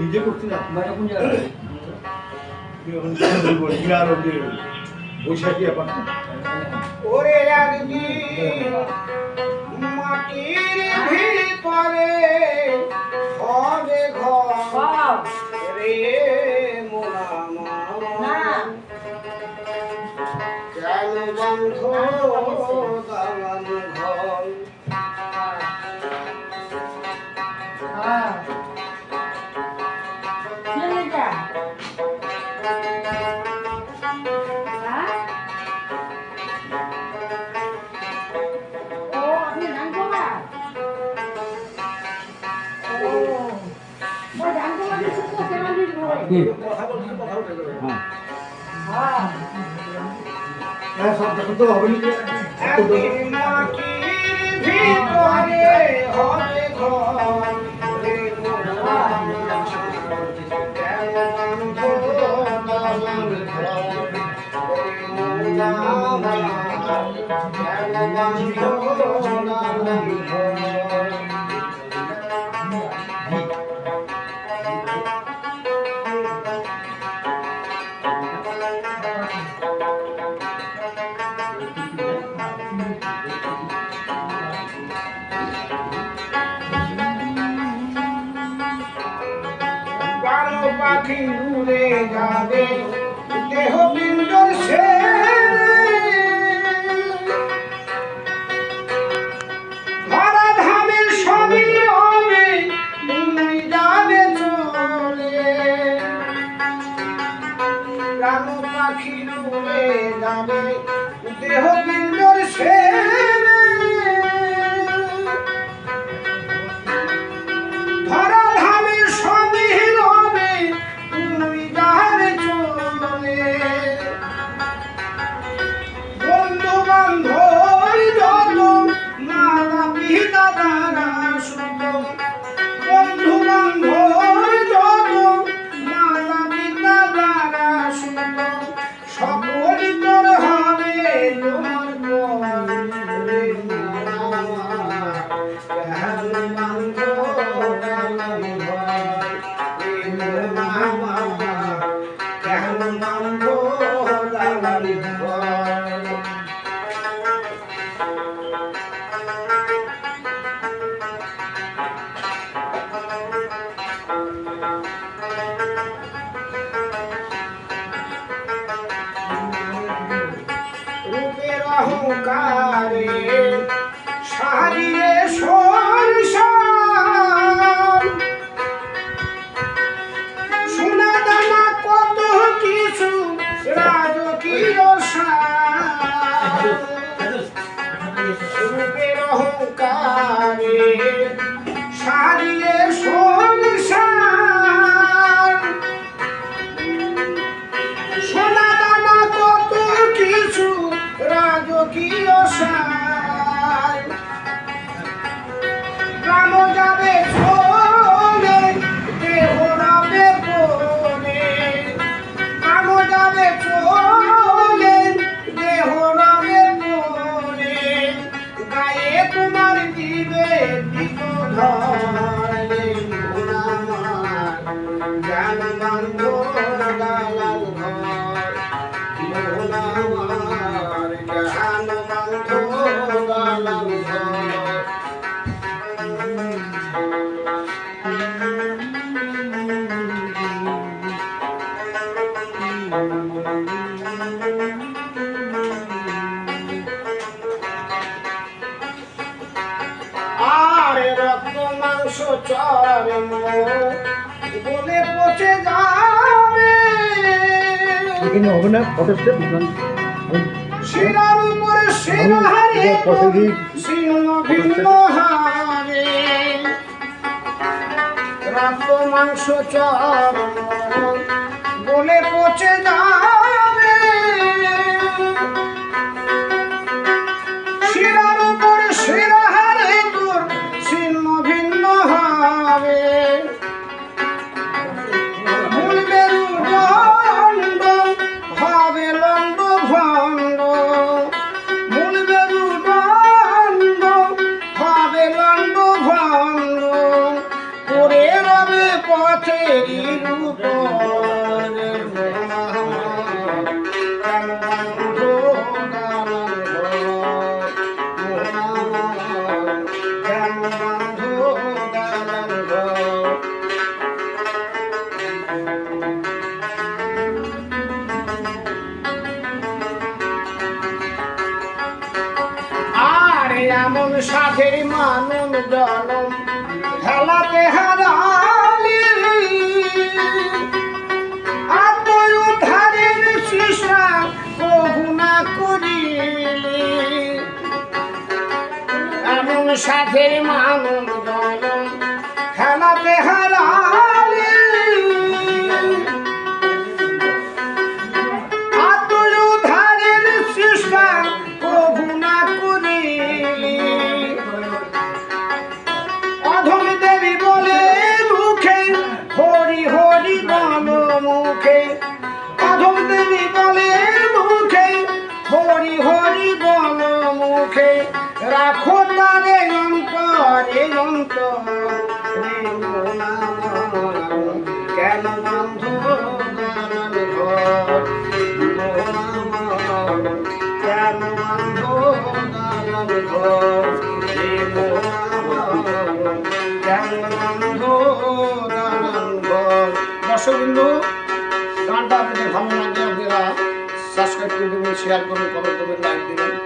নিজে করছি না বাইরে কোন জায়গায় বৈশাখী ওরে একদিন মাটির ভিতরে হবে ঘর রে মোরা মামা কেন বন্ধ দালান ঘর সব দেখো তো হবে একদিন মাটির ভিতরে হবে ঘর রে মোরা কেন বন্ধ দালান ঘর রে মোরা কেন বন্ধ দালান ঘর পাখি উড়ে যাবে দেহ পিণ্ডর সে ধরা ধামের সবই হবে যাবে চলে প্রাণ পাখি উড়ে যাবে দেহ পিণ্ডর সে রূপের অহংকারে সারিয়ে সংসার সোনা দানা কত কিছু রাজকীয় সার রূপের অহংকারে সারিয়ে সংসার সোনা দানা কত কিছু রাজকীয় সার প্রাণ যাবে চলে দেহ রাবে পড়ে প্রাণ যাবে চলে দেহ রাবে পড়ে গায়ে তোমার দিবে ধরে জ্ঞান বন্ধ দালাল ঘর জ্ঞান বন্ধ দালাল ঘর চরম বলে পচে যাবে এখানে হবে না ফটোস্টেপ শিরার উপরে শিরা হারে শীর্ণ ভিন্ন হারে রক্ত মাংস চরম বলে পচে যাবে শিরার উপরে শিরা হারে তোর শীর্ণ ভিন্ন হবে মূল মেরুদণ্ড হবে লণ্ড ভণ্ড এমন সাথের মানব জনম খেলাতে হারালি আত্মউদ্ধারের চেষ্টা কবু না করিলি এমন সাথের মানব জনম খেলাতে হারালি আত্মউদ্ধারের চেষ্টা কবু না করিলি অধম দেবী বলে মুখে হরি হরি বল মুখে অধম দেবী বলে মুখে হরি হরি বল মুখে রাখো তারে অন্তরে অন্তরে কেন বন্ধ দালান ঘর কেন বন্ধ দালান ঘর দর্শকবৃন্দ গানটা আপনাদের ভালো লাগলে আপনারা সাবস্ক্রাইব করে দেবেন শেয়ার করবেন কমেন্ট করবেন লাইক দেবেন